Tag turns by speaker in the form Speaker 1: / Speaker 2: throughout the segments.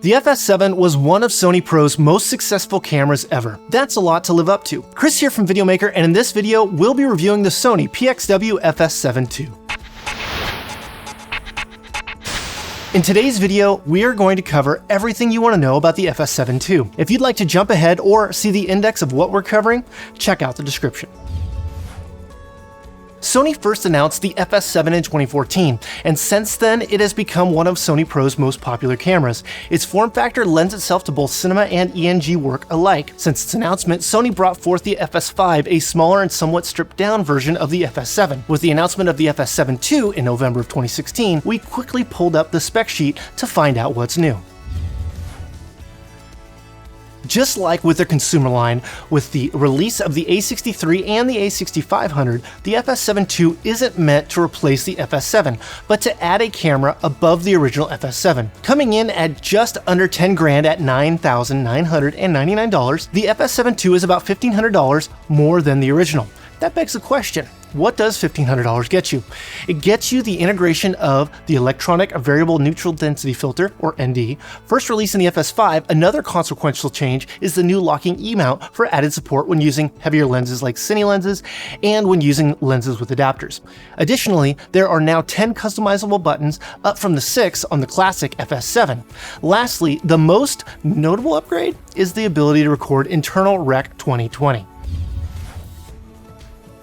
Speaker 1: The FS7 was one of Sony Pro's most successful cameras ever. That's a lot to live up to. Chris here from Videomaker, and in this video, we'll be reviewing the Sony PXW FS7 II. In today's video, we are going to cover everything you want to know about the FS7 II. If you'd like to jump ahead or see the index of what we're covering, check out the description. Sony first announced the FS7 in 2014, and since then it has become one of Sony Pro's most popular cameras. Its form factor lends itself to both cinema and ENG work alike. Since its announcement, Sony brought forth the FS5, a smaller and somewhat stripped down version of the FS7. With the announcement of the FS7 II in November of 2016, we quickly pulled up the spec sheet to find out what's new. Just like with their consumer line, with the release of the A63 and the A6500, the FS7 II isn't meant to replace the FS7, but to add a camera above the original FS7. Coming in at just under 10 grand at $9,999, the FS7 II is about $1,500 more than the original. That begs the question, what does $1,500 get you? It gets you the integration of the electronic variable neutral density filter, or ND. First released in the FS5, another consequential change is the new locking E-mount for added support when using heavier lenses like Cine lenses and when using lenses with adapters. Additionally, there are now 10 customizable buttons, up from the 6 on the classic FS7. Lastly, the most notable upgrade is the ability to record internal Rec 2020.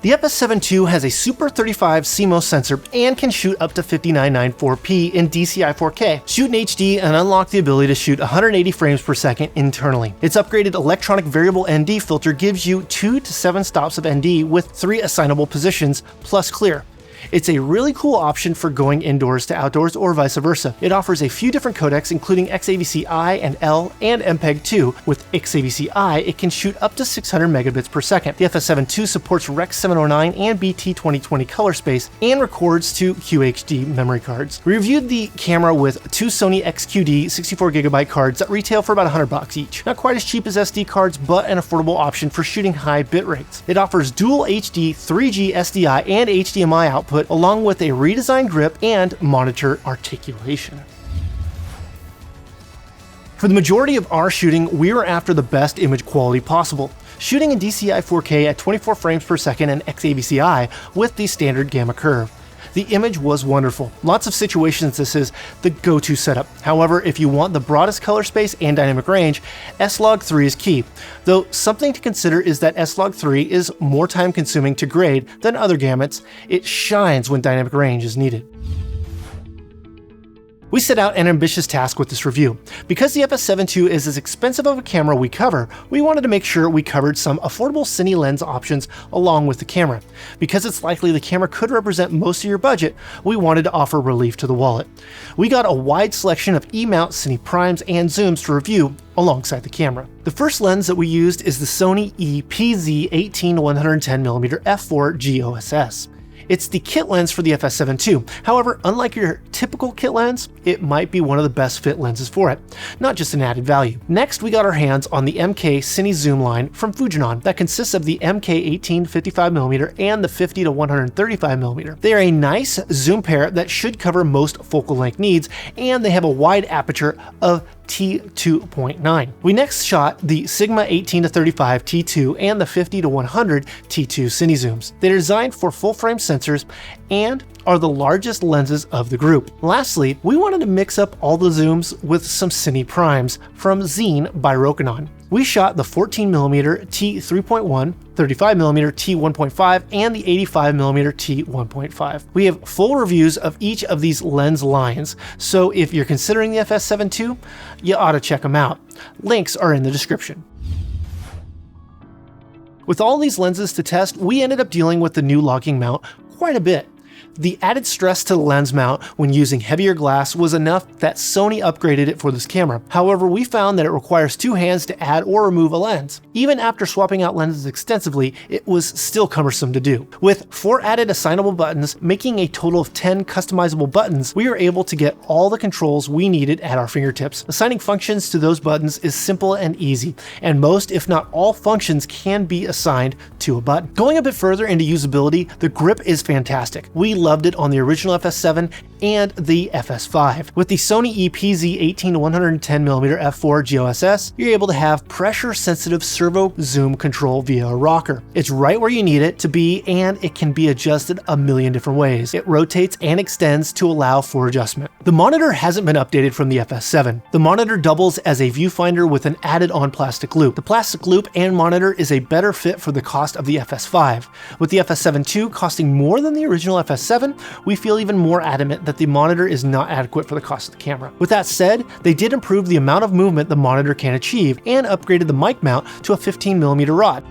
Speaker 1: The FS7 II has a Super 35 CMOS sensor and can shoot up to 5994p in DCI 4K, shoot in HD, and unlock the ability to shoot 180 frames per second internally. Its upgraded electronic variable ND filter gives you 2 to 7 stops of ND with 3 assignable positions plus clear. It's a really cool option for going indoors to outdoors or vice versa. It offers a few different codecs including XAVC-I and L and MPEG-2. With XAVC-I, it can shoot up to 600 megabits per second. The FS7 II supports Rec 709 and BT 2020 color space and records to QHD memory cards. We reviewed the camera with 2 Sony XQD 64GB cards that retail for about $100 each. Not quite as cheap as SD cards, but an affordable option for shooting high bit rates. It offers dual HD, 3G SDI, and HDMI output, along with a redesigned grip and monitor articulation. For the majority of our shooting, we were after the best image quality possible, shooting in DCI 4K at 24 frames per second and XAVC-I with the standard gamma curve. The image was wonderful. Lots of situations this is the go-to setup. However, if you want the broadest color space and dynamic range, S-Log3 is key. Though something to consider is that S-Log3 is more time consuming to grade than other gamuts. It shines when dynamic range is needed. We set out an ambitious task with this review. Because the FS7 II is as expensive of a camera we cover, we wanted to make sure we covered some affordable Cine lens options along with the camera. Because it's likely the camera could represent most of your budget, we wanted to offer relief to the wallet. We got a wide selection of E-mount Cine primes and zooms to review alongside the camera. The first lens that we used is the Sony EPZ-18-110mm f4 GOSS. It's the kit lens for the FS7 II. However, unlike your typical kit lens, it might be one of the best fit lenses for it, not just an added value. Next, we got our hands on the MK Cine Zoom line from Fujinon that consists of the MK 18-55mm and the 50-135mm. They are a nice zoom pair that should cover most focal length needs, and they have a wide aperture of T2.9. We next shot the Sigma 18-35 T2 and the 50-100 T2 Cine Zooms. They're designed for full-frame sensors and are the largest lenses of the group. Lastly, we wanted to mix up all the zooms with some Cine primes from Xeen by Rokinon. We shot the 14mm T3.1, 35mm T1.5, and the 85mm T1.5. We have full reviews of each of these lens lines, so if you're considering the FS7 II, you ought to check them out. Links are in the description. With all these lenses to test, we ended up dealing with the new locking mount quite a bit. The added stress to the lens mount when using heavier glass was enough that Sony upgraded it for this camera. However, we found that it requires 2 hands to add or remove a lens. Even after swapping out lenses extensively, it was still cumbersome to do. With 4 added assignable buttons, making a total of 10 customizable buttons, we were able to get all the controls we needed at our fingertips. Assigning functions to those buttons is simple and easy, and most, if not all, functions can be assigned to a button. Going a bit further into usability, the grip is fantastic. We loved it on the original FS7 and the FS5. With the Sony EPZ 18-110mm f4 GOSS, you're able to have pressure-sensitive servo zoom control via a rocker. It's right where you need it to be, and it can be adjusted a million different ways. It rotates and extends to allow for adjustment. The monitor hasn't been updated from the FS7. The monitor doubles as a viewfinder with an added-on plastic loop. The plastic loop and monitor is a better fit for the cost of the FS5. With the FS7 II costing more than the original FS7, we feel even more adamant that the monitor is not adequate for the cost of the camera. With that said, they did improve the amount of movement the monitor can achieve and upgraded the mic mount to a 15mm rod.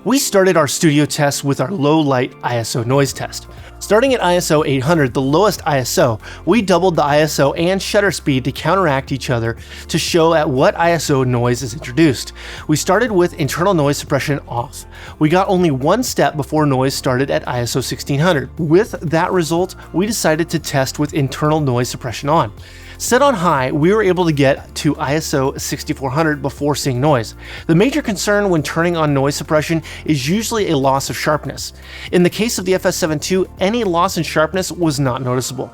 Speaker 1: We started our studio tests with our low light ISO noise test. Starting at ISO 800, the lowest ISO, we doubled the ISO and shutter speed to counteract each other to show at what ISO noise is introduced. We started with internal noise suppression off. We got only one step before noise started at ISO 1600. With that result, we decided to test with internal noise suppression on. Set on high, we were able to get to ISO 6400 before seeing noise. The major concern when turning on noise suppression is usually a loss of sharpness. In the case of the FS7 II, any loss in sharpness was not noticeable.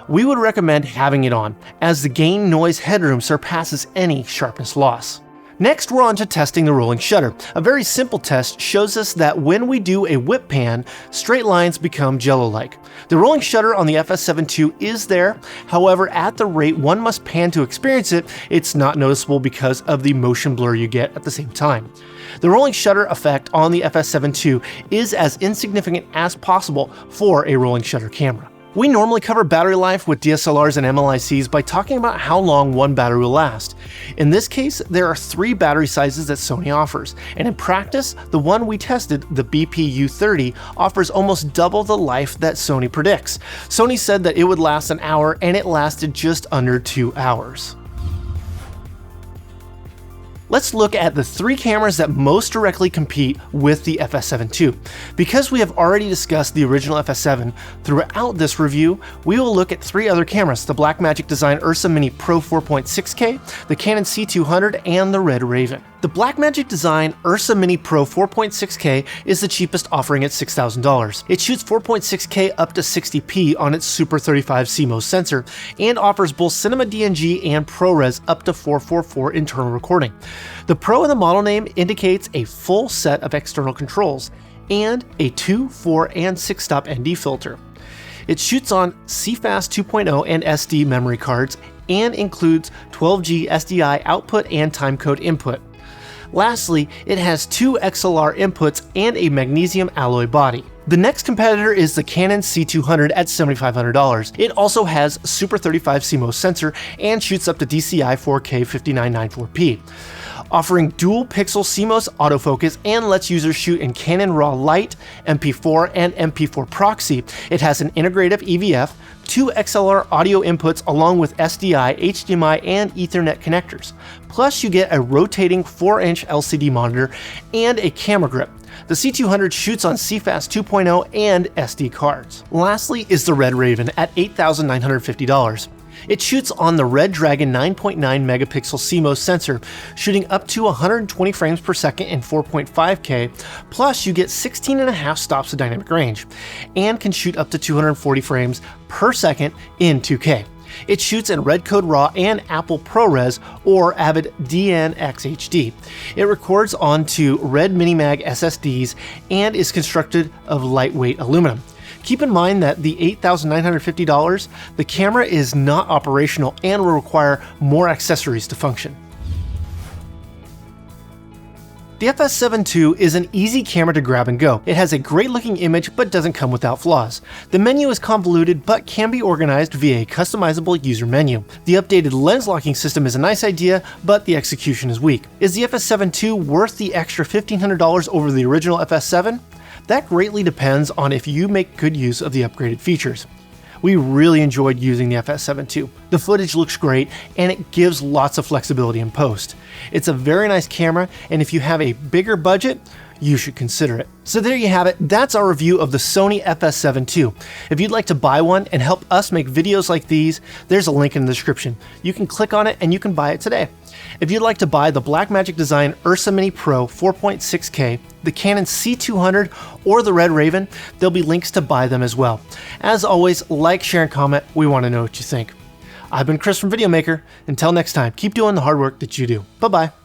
Speaker 1: We would recommend having it on, as the gain noise headroom surpasses any sharpness loss. Next, we're on to testing the rolling shutter. A very simple test shows us that when we do a whip pan, straight lines become jello-like. The rolling shutter on the FS7 II is there, however, at the rate one must pan to experience it, it's not noticeable because of the motion blur you get at the same time. The rolling shutter effect on the FS7 II is as insignificant as possible for a rolling shutter camera. We normally cover battery life with DSLRs and MLICs by talking about how long one battery will last. In this case, there are 3 battery sizes that Sony offers, and in practice, the one we tested, the BPU30, offers almost double the life that Sony predicts. Sony said that it would last an hour, and it lasted just under 2 hours. Let's look at the 3 cameras that most directly compete with the FS7 II. Because we have already discussed the original FS7 throughout this review, we will look at 3 other cameras: the Blackmagic Design URSA Mini Pro 4.6K, the Canon C200, and the Red Raven. The Blackmagic Design URSA Mini Pro 4.6K is the cheapest, offering at $6,000. It shoots 4.6K up to 60p on its Super 35 CMOS sensor and offers both Cinema DNG and ProRes up to 444 internal recording. The Pro in the model name indicates a full set of external controls and a 2, 4, and 6-stop ND filter. It shoots on CFast 2.0 and SD memory cards and includes 12G SDI output and timecode input. Lastly, it has 2 XLR inputs and a magnesium alloy body. The next competitor is the Canon C200 at $7,500. It also has Super 35 CMOS sensor and shoots up to DCI 4K 5994p. Offering dual pixel CMOS autofocus and lets users shoot in Canon RAW Lite, MP4, and MP4 proxy. It has an integrative EVF, 2 XLR audio inputs along with SDI, HDMI, and Ethernet connectors. Plus, you get a rotating 4-inch LCD monitor and a camera grip. The C200 shoots on CFast 2.0 and SD cards. Lastly is the Red Raven at $8,950. It shoots on the Red Dragon 9.9 megapixel CMOS sensor, shooting up to 120 frames per second in 4.5K, plus you get 16.5 stops of dynamic range, and can shoot up to 240 frames per second in 2K. It shoots in Red Code RAW and Apple ProRes or Avid DNxHD. It records onto Red Minimag SSDs and is constructed of lightweight aluminum. Keep in mind that the $8,950, the camera is not operational and will require more accessories to function. The FS7 II is an easy camera to grab and go. It has a great looking image but doesn't come without flaws. The menu is convoluted but can be organized via a customizable user menu. The updated lens locking system is a nice idea, but the execution is weak. Is the FS7 II worth the extra $1,500 over the original FS7? That greatly depends on if you make good use of the upgraded features. We really enjoyed using the FS7 II. The footage looks great and it gives lots of flexibility in post. It's a very nice camera, and if you have a bigger budget, you should consider it. So there you have it. That's our review of the Sony FS7 II. If you'd like to buy one and help us make videos like these, there's a link in the description. You can click on it and you can buy it today. If you'd like to buy the Blackmagic Design URSA Mini Pro 4.6K, the Canon C200, or the Red Raven, there'll be links to buy them as well. As always, like, share, and comment. We want to know what you think. I've been Chris from Videomaker. Until next time, keep doing the hard work that you do. Bye-bye.